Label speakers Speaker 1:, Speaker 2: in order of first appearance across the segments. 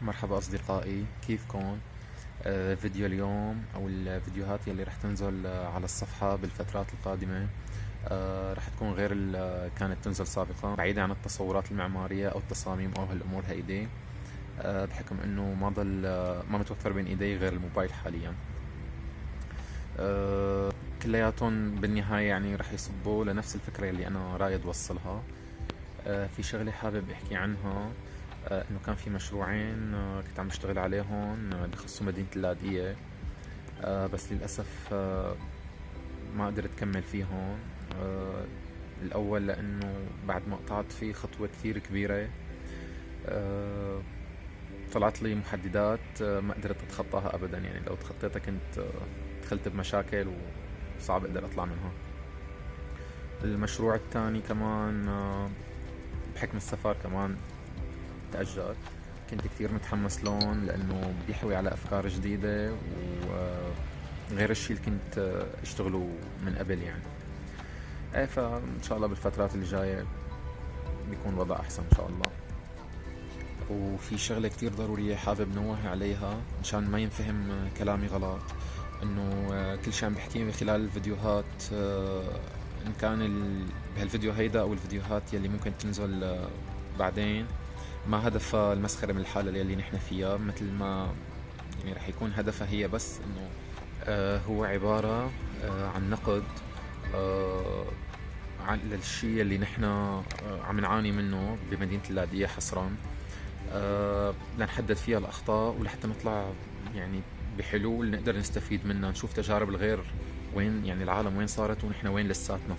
Speaker 1: مرحبا أصدقائي، كيفكن؟ فيديو اليوم أو الفيديوهات يلي رح تنزل على الصفحة بالفترات القادمة رح تكون غير اللي كانت تنزل سابقا، بعيدة عن التصورات المعمارية أو التصاميم أو هالأمور هيدي. بحكم إنه ما متوفر بين إيدي غير الموبايل حاليا. كلياتهم بالنهاية يعني رح يصبوا لنفس الفكرة اللي أنا رايد وصلها. في شغلة حابب أحكي عنها، انه كان في مشروعين كنت عم بشتغل عليهم بخصوا مدينة اللاذقية. بس للأسف ما قدرت كمل فيهم. الأول لأنه بعد ما قطعت فيه خطوة كثير كبيرة طلعت لي محددات ما قدرت أتخطاها أبدا، يعني لو تخطيتها كنت دخلت بمشاكل وصعب أقدر أطلع منها. المشروع الثاني كمان بحكم السفر كمان تأجل. كنت كثير متحمس لون لأنه بيحوي على أفكار جديدة وغير الشيء اللي كنت أشتغله من قبل يعني. فإن شاء الله بالفترات اللي جاية بيكون الوضع أحسن إن شاء الله. وفي شغلة كتير ضرورية حابب نوه عليها مشان ما ينفهم كلامي غلط، إنه كل شيء عم بحكيه من خلال الفيديوهات، إن كان بهالفيديو هيدا أو الفيديوهات يلي ممكن تنزل بعدين، ما هدفها المسخرة من الحالة اللي نحن فيها، مثل ما يعني رح يكون هدفها هي بس انه هو عبارة عن نقد للشيء اللي نحن عم نعاني منه بمدينة اللاذقية حصرا، لنحدد فيها الأخطاء ولحتى نطلع يعني بحلول نقدر نستفيد منها، نشوف تجارب الغير وين يعني العالم وين صارت ونحن وين لساتنا.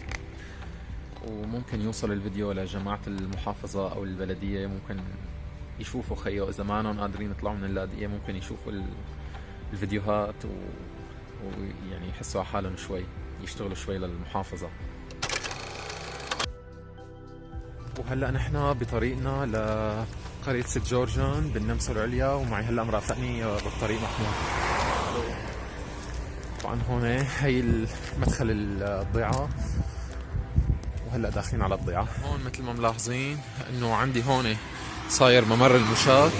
Speaker 1: وممكن يوصل الفيديو لجماعة المحافظة أو البلدية، ممكن يشوفوا خيو إذا ما أنهم قادرين يطلعوا من اللاذقية ممكن يشوفوا الفيديوهات ويعني يحسوا على حالهم شوي، يشتغلوا شوي للمحافظة. وهلأ نحن بطريقنا لقرية ست جورجان بالنمسا العليا، ومعي هلأ مرافقني بالطريق محمود. طبعا هون هي مدخل الضيعة، وهلا داخلين على الضيعة. هون مثل ما ملاحظين انه عندي هون صاير ممر المشاة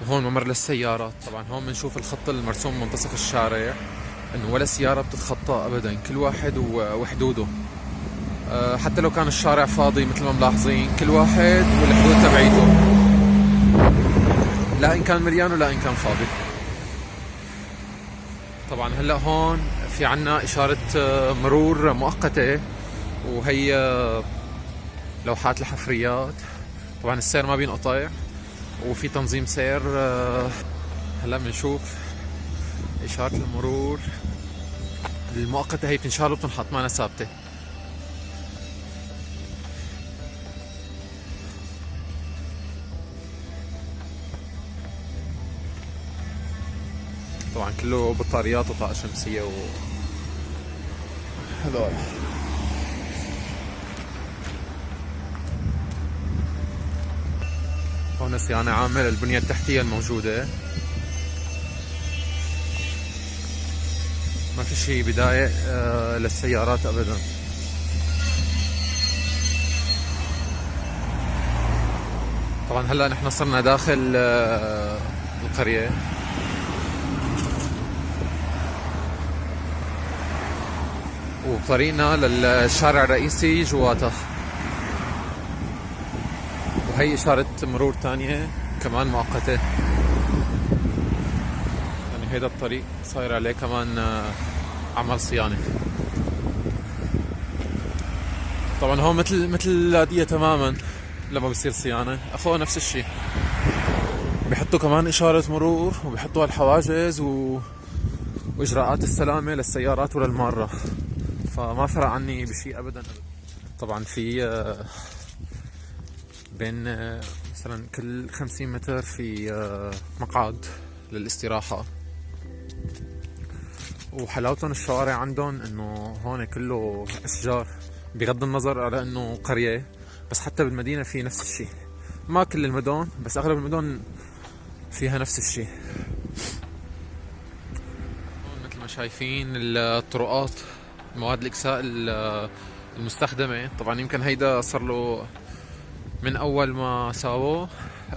Speaker 1: وهون ممر للسيارات. طبعا هون بنشوف الخط المرسوم منتصف الشارع، انه ولا سيارة بتتخطى ابدا، كل واحد وحدوده. حتى لو كان الشارع فاضي مثل ما ملاحظين كل واحد والحدود تبعيته، لا ان كان مليان ولا ان كان فاضي. طبعا هلا هون في عنا اشارة مرور مؤقتة، وهي لوحات الحفريات. طبعا السير ما بينقطع وفي تنظيم سير. هلا بنشوف إشارة المرور المؤقتة، هي بتنشال وبتنحط مانا ثابتة. طبعا كله بطاريات وطاقة شمسية هذول. هون صيانة عامة للبنية التحتية الموجودة، ما في شي بداية للسيارات أبدا. طبعا هلا نحن صرنا داخل القرية، وبطريقنا للشارع الرئيسي جواتها. وهي إشارة مرور تانية كمان مؤقتة، يعني هيدا الطريق صاير عليه كمان عمل صيانة. طبعا هو مثل اللاذقية تماما، لما بصير صيانة اخوه نفس الشيء، بيحطوا كمان إشارة مرور وبيحطوا الحواجز وإجراءات السلامة للسيارات وللمارة، فما فرق عني بشيء أبدا. طبعا في بين مثلا كل 50 متر في مقعد للاستراحة. وحلاوتهم الشوارع عندهم انه هون كله اشجار، بغض النظر على انه قرية، بس حتى بالمدينة في نفس الشيء. ما كل المدن بس اغلب المدن فيها نفس الشيء. هون مثل ما شايفين الطرقات، مواد الاكساء المستخدمة. طبعا يمكن هيدا صار له من اول ما ساووه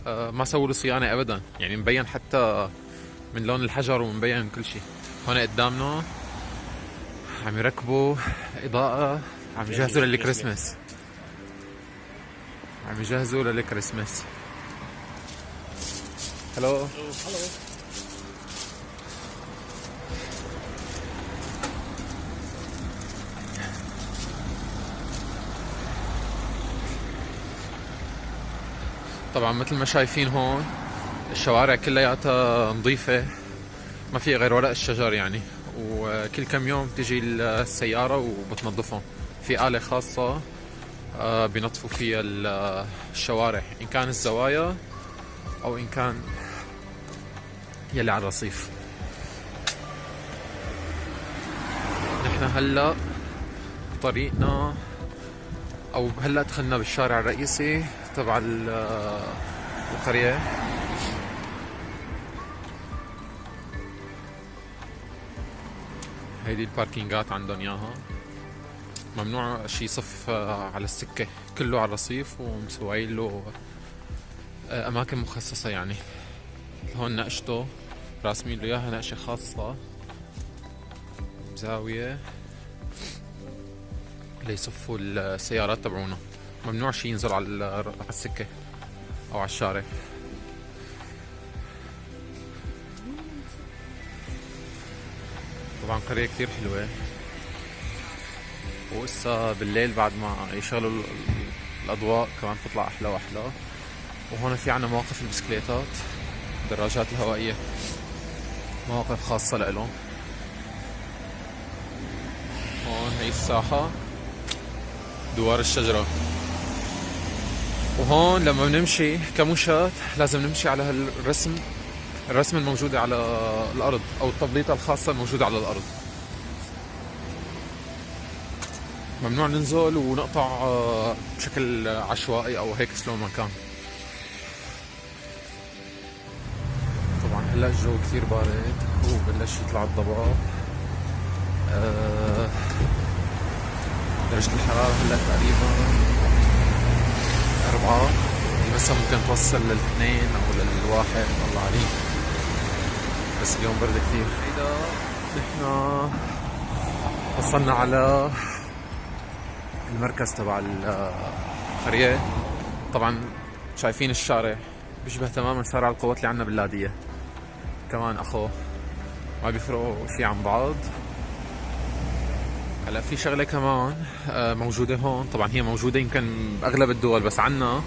Speaker 1: ما سووا له صيانة ابدا، يعني مبين حتى من لون الحجر ومبين من كل شيء. هون قدامنا عم يركبوا اضاءة، عم يجهزوا للكريسماس، عم يجهزوا للكريسماس. هلو. طبعا مثل ما شايفين هون الشوارع كلياتها نظيفة، ما في غير ورق الشجر يعني، وكل كم يوم تجي السيارة وبتنظفهم. في آلة خاصة بينظفوا فيها الشوارع، إن كان الزوايا أو إن كان يلي على الرصيف. نحن هلأ بطريقنا، أو هلأ دخلنا بالشارع الرئيسي تبع القرية. هيدي الباركينجات عندهم اياها، ممنوع شي يصف على السكة، كله على الرصيف ومسوين له اماكن مخصصة يعني. هون نقشته راسمين له اياها نقشة خاصة بزاوية ليصفوا السيارات تبعونا، ممنوع شي ينزل على السكة او على الشارع. طبعا قرية كتير حلوة، وإسا بالليل بعد ما يشغلوا الأضواء كمان تطلع أحلى وأحلى. وهون في عنا مواقف البسكليتات، الدراجات الهوائية، مواقف خاصة لإلهم. هون هي الساحة، دوار الشجرة. وهون لما بنمشي كمشاة لازم نمشي على الرسم الموجودة على الأرض، أو التبليطة الخاصة الموجودة على الأرض. ممنوع ننزل ونقطع بشكل عشوائي أو هيك شلون ما كان. طبعا هلا الجو كثير بارد وبلش يطلع الضباب. درجة الحرارة هلا تقريبا 4، المسا ممكن توصل ل2 أو ل1، الله عليك. بس اليوم برد كثير. هيدا نحن وصلنا على المركز تبع القرية. طبعا شايفين الشارع بيشبه تماما شارع القوات اللي عنا باللادية، كمان أخوه، ما بيفرقوا شي عن بعض. هلا في شغلة كمان موجودة هون، طبعا هي موجودة يمكن بأغلب الدول، بس عنا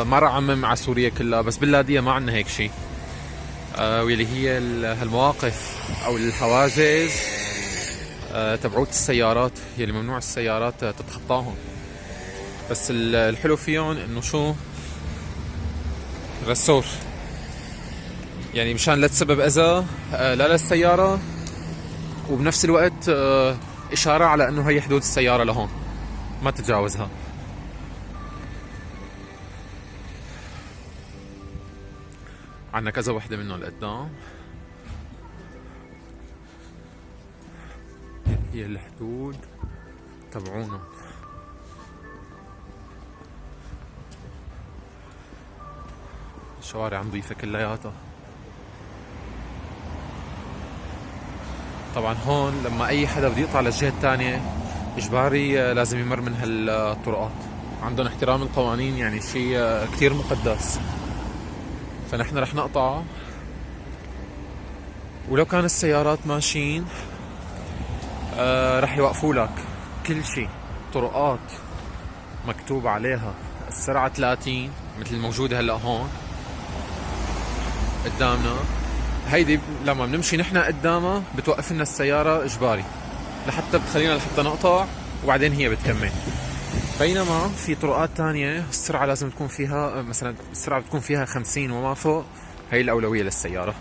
Speaker 1: ما راح أعمم على سوريا كلها، بس باللادية ما عنا هيك شي، واللي هي المواقف أو الحواجز تبعوت السيارات يلي ممنوع السيارات تتخطاهم. بس الحلو فيهم انه شو، رسور، يعني مشان لا تسبب اذى لا للسيارة، وبنفس الوقت اشارة على انه هي حدود السيارة لهون، ما تتجاوزها. عنا كذا وحدة منهم لقدام، هي الحدود تبعونا. الشوارع نظيفة كلياتها. طبعا هون لما اي حدا بده يقطع للجهة الثانية اجباري لازم يمر من هالطرقات، عندهم احترام القوانين، يعني شيء كتير مقدس. فنحن رح نقطع، ولو كان السيارات ماشيين رح يوقفوا لك كل شيء. طرقات مكتوب عليها السرعة 30 مثل الموجودة هلا هون قدامنا. هيدي لما بنمشي نحن قدامها بتوقف لنا السيارة اجباري، لحتى بتخلينا لحتى نقطع وبعدين هي بتكمل. بينما في طرقات تانية السرعة لازم تكون فيها، مثلا السرعة بتكون فيها 50 وما فوق، هي الأولوية للسيارة.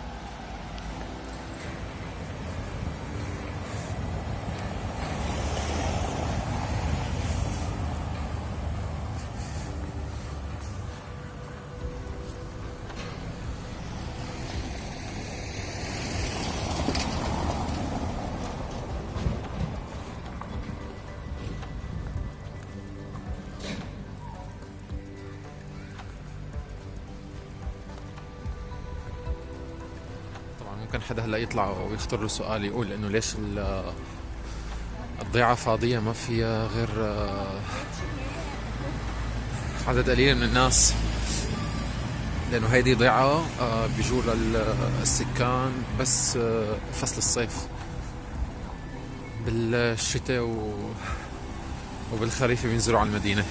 Speaker 1: ممكن حدا هلا يطلع ويخطر له سؤال يقول انه ليش الضيعة فاضية ما فيها غير عدد قليل من الناس، لأنه هيدي ضيعة بيجوا للسكان بس فصل الصيف. بالشتاء وبالخريف بينزلوا على المدينة.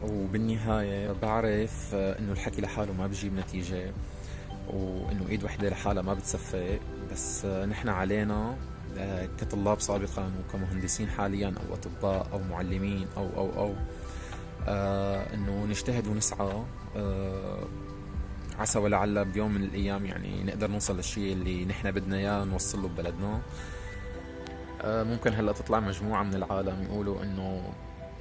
Speaker 1: وبالنهاية بعرف انه الحكي لحاله ما بجيب نتيجة، وانه ايد وحدة لحالها ما بتصفي، بس نحن علينا كطلاب سابقا وكمهندسين حاليا او اطباء او معلمين او انه نجتهد ونسعى، عسى ولعل بيوم من الايام يعني نقدر نوصل للشيء اللي نحن بدنا اياه نوصله ببلدنا. ممكن هلا تطلع مجموعة من العالم يقولوا انه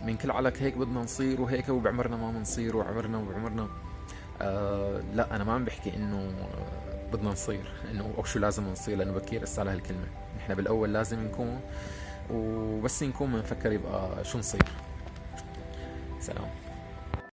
Speaker 1: من كل علك هيك بدنا نصير وهيك وبعمرنا ما بنصير وعمرنا لا، انا ما عم بحكي انه بدنا نصير انه او شو لازم نصير، لانه بكير اسا على هالكلمة. نحن بالاول لازم نكون، وبس نكون بنفكر يبقى شو نصير. سلام.